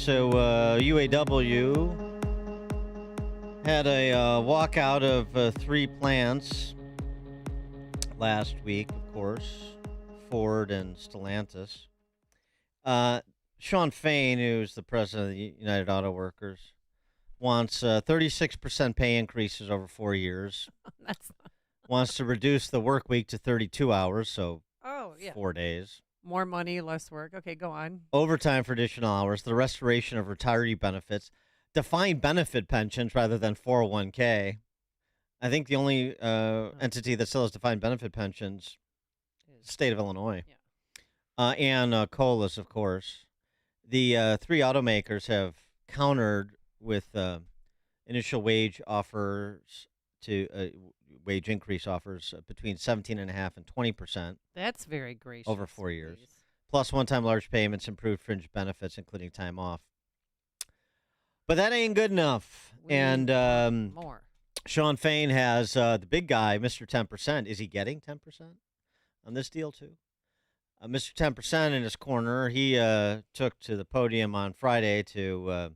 So UAW had a walkout of three plants last week, of course, Ford and Stellantis. Uh, Sean Fain, who's the president of the United Auto Workers, wants 36% pay increases over 4 years. That's Wants to reduce the work week to 32 hours, so oh yeah, 4 days. more money, less work. Okay, go on. Overtime for additional hours, the restoration of retiree benefits, defined benefit pensions rather than 401k. I think the only entity that still has defined benefit pensions, state of Illinois, and COLAs, of course. The three automakers have countered with initial wage offers to wage increase offers between 17.5% and 20%. That's very gracious. Over 4 years. Please. Plus one-time large payments, improved fringe benefits, including time off. But that ain't good enough. And more. Sean Fain has the big guy, Mr. 10%. Is he getting 10% on this deal too? Mr. 10% in his corner, he took to the podium on Friday to,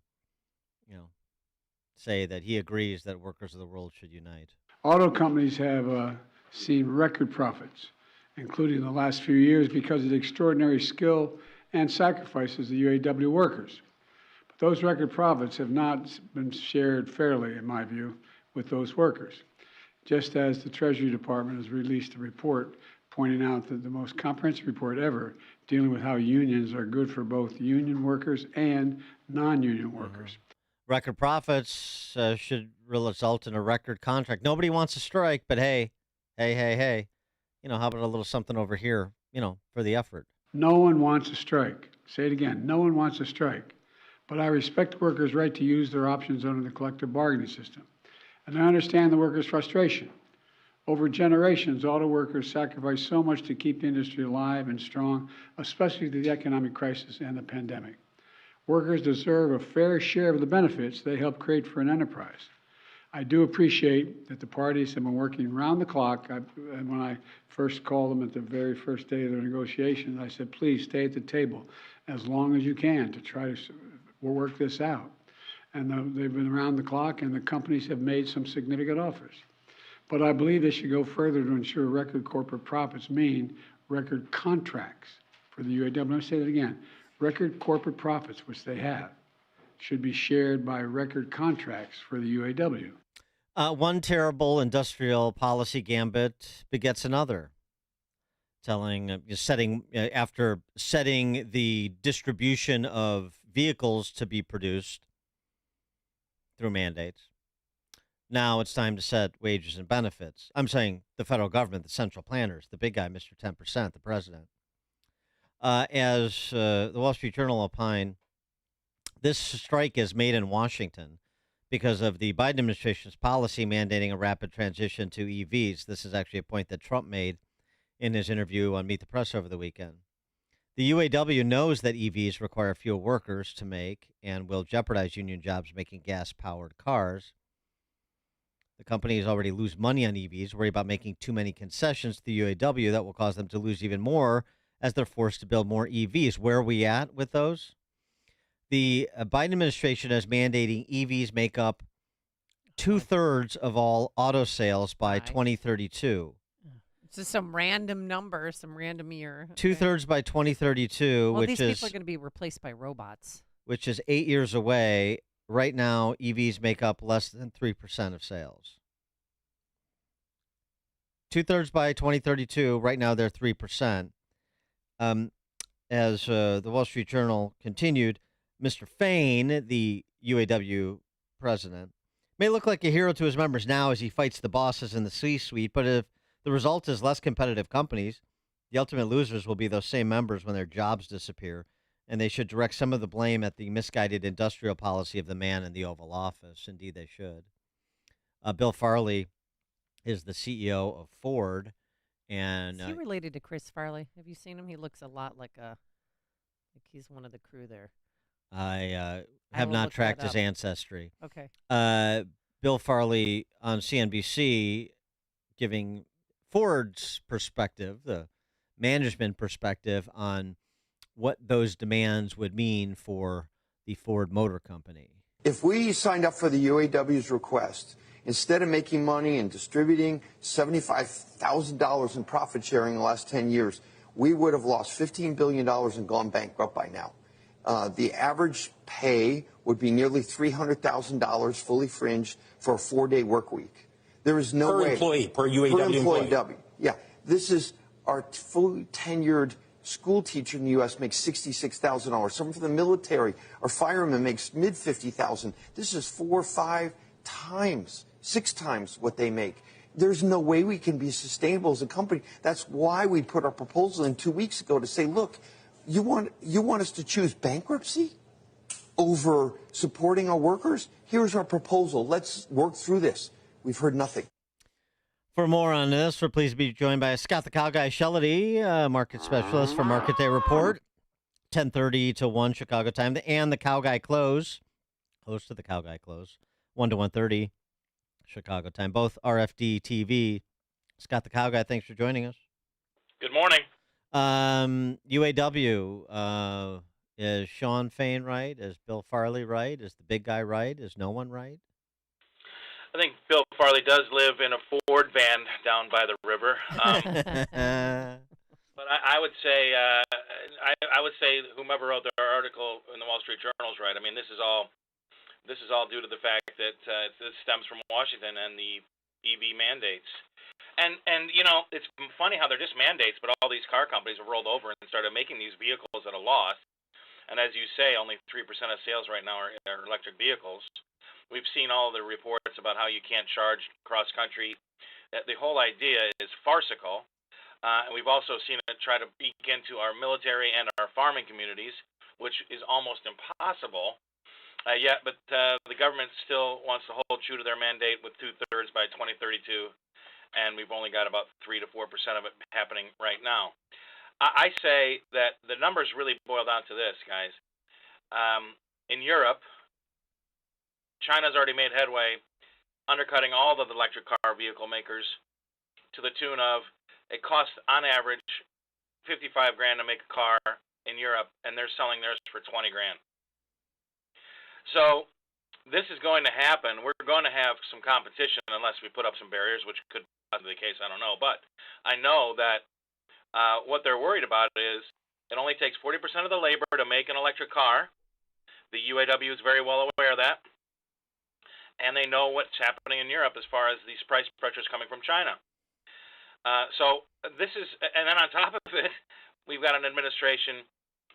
say that he agrees that workers of the world should unite. Auto companies have seen record profits, including the last few years, because of the extraordinary skill and sacrifices of the UAW workers. But those record profits have not been shared fairly, in my view, with those workers. Just as the Treasury Department has released a report pointing out that the most comprehensive report ever dealing with how unions are good for both union workers and non-union workers. Record profits should result in a record contract. Nobody wants a strike, but hey, how about a little something over here, for the effort? No one wants a strike. Say it again. No one wants a strike. But I respect workers' right to use their options under the collective bargaining system. And I understand the workers' frustration. Over generations, auto workers sacrificed so much to keep the industry alive and strong, especially through the economic crisis and the pandemic. Workers deserve a fair share of the benefits they help create for an enterprise. I do appreciate that the parties have been working round the clock. And when I first called them at the very first day of their negotiations, I said, please stay at the table as long as you can to try to work this out. And they've been around the clock, and the companies have made some significant offers. But I believe they should go further to ensure record corporate profits mean record contracts for the UAW. Let me say that again. Record corporate profits, which they have, should be shared by record contracts for the UAW. One terrible industrial policy gambit begets another. After setting the distribution of vehicles to be produced through mandates, now it's time to set wages and benefits. I'm saying the federal government, the central planners, the big guy, Mr. 10%, the president. As the Wall Street Journal opined, this strike is made in Washington because of the Biden administration's policy mandating a rapid transition to EVs. This is actually a point that Trump made in his interview on Meet the Press over the weekend. The UAW knows that EVs require fewer workers to make and will jeopardize union jobs making gas-powered cars. The companies already lose money on EVs, worry about making too many concessions to the UAW that will cause them to lose even more as they're forced to build more EVs. Where are we at with those? The Biden administration is mandating EVs make up 2/3 of all auto sales by 2032. It's just some random number, some random year. Okay. 2/3 by 2032, well, these people are going to be replaced by robots. Which is 8 years away. Right now, EVs make up less than 3% of sales. 2/3 by 2032. Right now, they're 3%. As the Wall Street Journal continued, Mr. Fain, the UAW president, may look like a hero to his members now as he fights the bosses in the C-suite, but if the result is less competitive companies, the ultimate losers will be those same members when their jobs disappear, and they should direct some of the blame at the misguided industrial policy of the man in the Oval Office. Indeed, they should. Bill Farley is the CEO of Ford. And is he related to Chris Farley? Have you seen him? He looks a lot like he's one of the crew there. I have not tracked his ancestry. Okay. Bill Farley on CNBC giving Ford's perspective, the management perspective on what those demands would mean for the Ford Motor Company. If we signed up for the UAW's request, instead of making money and distributing $75,000 in profit sharing in the last 10 years, we would have lost $15 billion and gone bankrupt by now. The average pay would be nearly $300,000 fully fringed for a 4-day work week. There is no way. Per UAW employee. Yeah. This is our fully tenured school teacher in the U.S. makes $66,000. Someone from the military or fireman makes mid-50,000. This is 4 or 5 times, 6 times what they make. There's no way we can be sustainable as a company. That's why we put our proposal in 2 weeks ago to say, look, you want us to choose bankruptcy over supporting our workers? Here's our proposal. Let's work through this. We've heard nothing. For more on this, we're pleased to be joined by Scott the Cow Guy Shellady, market specialist for Market Day Report, 10:30 to 1 Chicago time, and the Cow Guy Close, host of the Cow Guy Close, 1 to 1:30 Chicago time, both RFD TV. Scott the Cow Guy, thanks for joining us. Good morning. UAW, is Sean Fain right? Is Bill Farley right? Is the big guy right? Is no one right? I think Bill Farley does live in a Ford van down by the river. But I would say I would say whomever wrote the article in the Wall Street Journal is right. I mean, this is all due to the fact that this stems from Washington and the EV mandates. And you know, it's funny how they're just mandates, but all these car companies have rolled over and started making these vehicles at a loss. And as you say, only 3% of sales right now are electric vehicles. We've seen all the reports about how you can't charge cross-country. The whole idea is farcical. And we've also seen it try to eke into our military and our farming communities, which is almost impossible. But the government still wants to hold true to their mandate with 2/3 by 2032, and we've only got about 3 to 4% of it happening right now. I say that the numbers really boil down to this, guys. In Europe, China's already made headway, undercutting all of the electric car vehicle makers to the tune of it costs on average $55,000 to make a car in Europe, and they're selling theirs for $20,000. So this is going to happen. We're going to have some competition unless we put up some barriers, which could be the case. I don't know, but I know that what they're worried about is it only takes 40% of the labor to make an electric car. The UAW is very well aware of that. And they know what's happening in Europe as far as these price pressures coming from China. So this is, and then on top of it, we've got an administration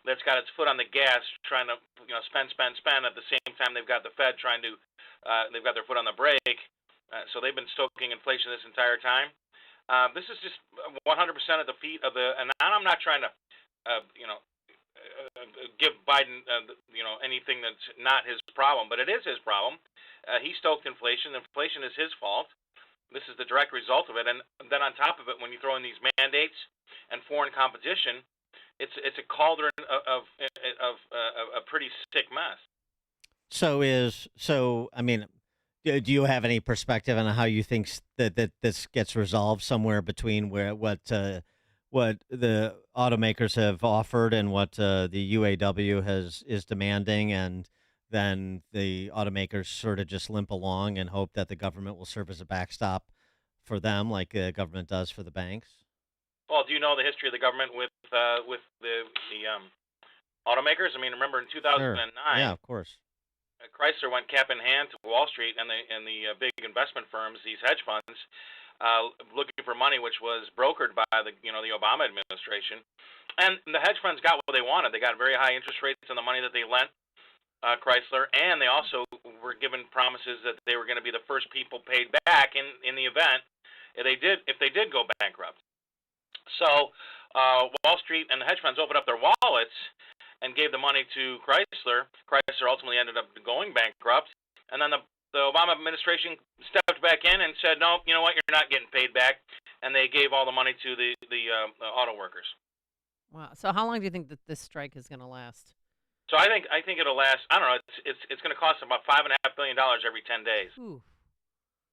that's got its foot on the gas, trying to spend. At the same time, they've got the Fed trying to, they've got their foot on the brake. So they've been stoking inflation this entire time. This is just 100% at the feet of the, and I'm not trying to, give Biden, anything that's not his problem, but it is his problem. He stoked inflation. Inflation is his fault. This is the direct result of it. And then on top of it, when you throw in these mandates and foreign competition, it's a cauldron of a pretty sick mess. I mean, do you have any perspective on how you think that this gets resolved somewhere between what the automakers have offered and what the UAW is demanding, and then the automakers sort of just limp along and hope that the government will serve as a backstop for them, like the government does for the banks? Well, do you know the history of the government with the automakers? I mean, remember in 2009, yeah, of course, Chrysler went cap in hand to Wall Street and the big investment firms, these hedge funds, looking for money, which was brokered by the Obama administration, and the hedge funds got what they wanted. They got very high interest rates on the money that they lent Chrysler, and they also were given promises that they were going to be the first people paid back in the event if they did go bankrupt. So Wall Street and the hedge funds opened up their wallets and gave the money to Chrysler. Chrysler ultimately ended up going bankrupt, and then the Obama administration stepped back in and said, no, you know what, you're not getting paid back, and they gave all the money to the auto workers. Wow. So how long do you think that this strike is going to last? So I think it'll last. I don't know. It's going to cost about $5.5 billion every 10 days. Ooh.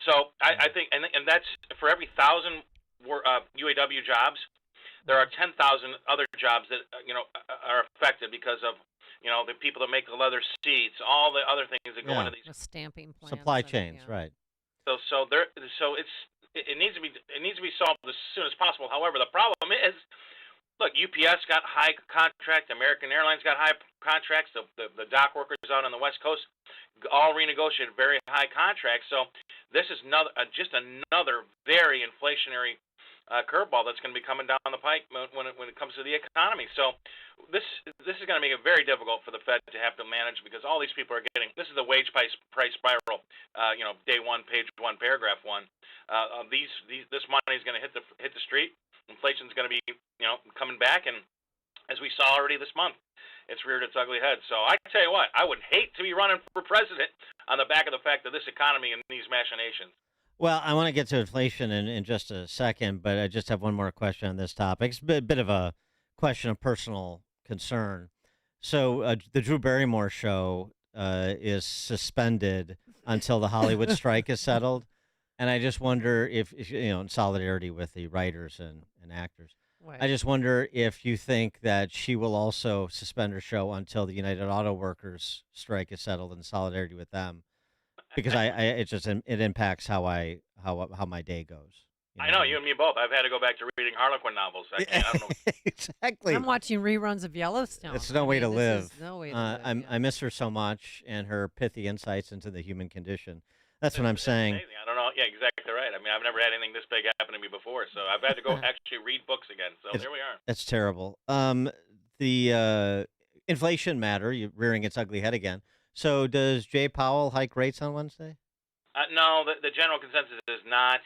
So I think, and that's for every 1,000 UAW jobs, there are 10,000 other jobs that are affected because of the people that make the leather seats, all the other things that go Yeah. into these The stamping plants. Supply and, chains, yeah. right? So it needs to be solved as soon as possible. However, the problem is, look, UPS got high contract, American Airlines got high contracts, the dock workers out on the West Coast all renegotiated very high contracts. So this is just another very inflationary curveball that's going to be coming down the pike when it comes to the economy. So this is going to make it very difficult for the Fed to have to manage, because all these people are getting, this is the wage price spiral, day one, page one, paragraph one. This money is going to hit the street. Inflation's going to be coming back, and as we saw already this month, it's reared its ugly head. So I tell you what, I would hate to be running for president on the back of the fact of this economy and these machinations. Well, I want to get to inflation in just a second, but I just have one more question on this topic. It's a bit of a question of personal concern. So the Drew Barrymore show is suspended until the Hollywood strike is settled. And I just wonder if in solidarity with the writers and actors, Right. I just wonder if you think that she will also suspend her show until the United Auto Workers strike is settled in solidarity with them. Because it impacts how my day goes. I know, you and me both. I've had to go back to reading Harlequin novels. I don't know. Exactly. I'm watching reruns of Yellowstone. It's no way to live. This is no way to live. I miss her so much, and her pithy insights into the human condition. That's what I'm saying. Amazing. I don't know. Yeah, exactly right. I mean, I've never had anything this big happen to me before, so I've had to go actually read books again. So there we are. That's terrible. The inflation matter, rearing its ugly head again. So does Jay Powell hike rates on Wednesday? No, the general consensus is not.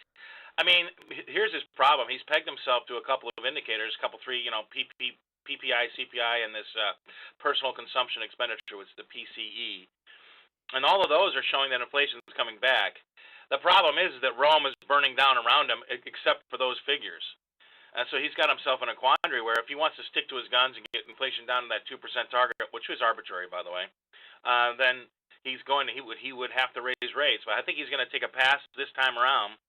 I mean, here's his problem. He's pegged himself to a couple of indicators, three, PPI, CPI, and this personal consumption expenditure, which is the PCE. And all of those are showing that inflation is coming back. The problem is that Rome is burning down around him, except for those figures. And so he's got himself in a quandary where if he wants to stick to his guns and get inflation down to that 2% target, which was arbitrary, by the way, then he would have to raise rates. But I think he's going to take a pass this time around.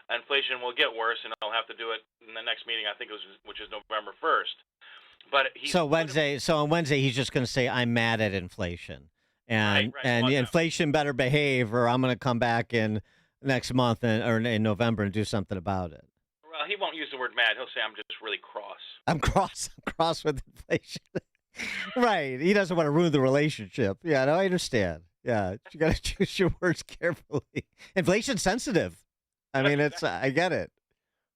Inflation will get worse, and he'll have to do it in the next meeting, I think, which is November 1st. But on Wednesday, he's just going to say, "I'm mad at inflation." And right. and Well, the inflation better behave, or I'm going to come back in next month or in November and do something about it. Well, he won't use the word mad. He'll say, "I'm just really cross." I'm cross with inflation. Right. He doesn't want to ruin the relationship. Yeah, no, I understand. Yeah, you got to choose your words carefully. Inflation sensitive. I mean, I get it.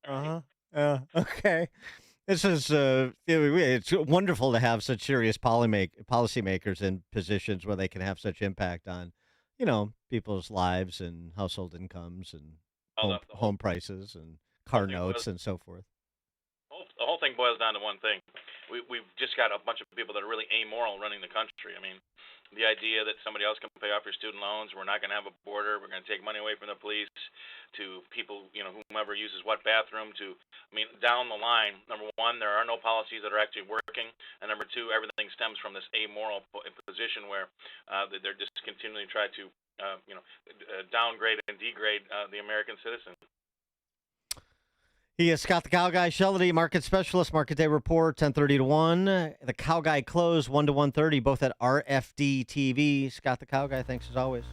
Okay. This is it's wonderful to have such serious policymakers in positions where they can have such impact on, people's lives and household incomes and home prices and car notes and so forth. The whole thing boils down to one thing. We've just got a bunch of people that are really amoral running the country. I mean, the idea that somebody else can pay off your student loans, we're not going to have a border, we're going to take money away from the police, to people, whomever uses what bathroom, down the line, number one, there are no policies that are actually working, and number two, everything stems from this amoral position where they're just continually trying to, downgrade and degrade the American citizen. He is Scott the Cow Guy, Shellady, market specialist, market day report, 10:30 to 1. The Cow Guy closed 1 to 1:30, both at RFD TV. Scott the Cow Guy, thanks as always.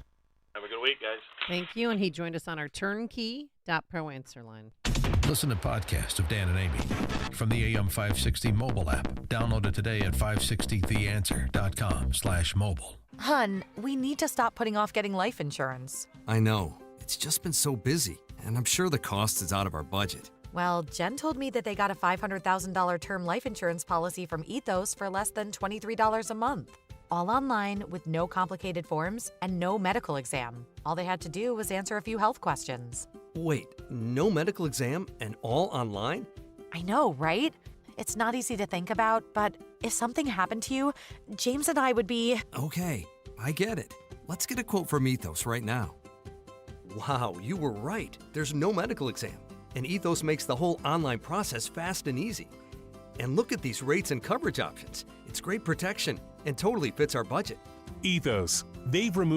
Have a good week, guys. Thank you. And he joined us on our turnkey.pro answer line. Listen to podcasts of Dan and Amy from the AM 560 mobile app. Download it today at 560theanswer.com/mobile. Hun, we need to stop putting off getting life insurance. I know. It's just been so busy, and I'm sure the cost is out of our budget. Well, Jen told me that they got a $500,000 term life insurance policy from Ethos for less than $23 a month. All online with no complicated forms and no medical exam. All they had to do was answer a few health questions. Wait, no medical exam and all online? I know, right? It's not easy to think about, but if something happened to you, James and I would be... Okay, I get it. Let's get a quote from Ethos right now. Wow, you were right. There's no medical exam. And Ethos makes the whole online process fast and easy. And look at these rates and coverage options. It's great protection and totally fits our budget. Ethos. They've removed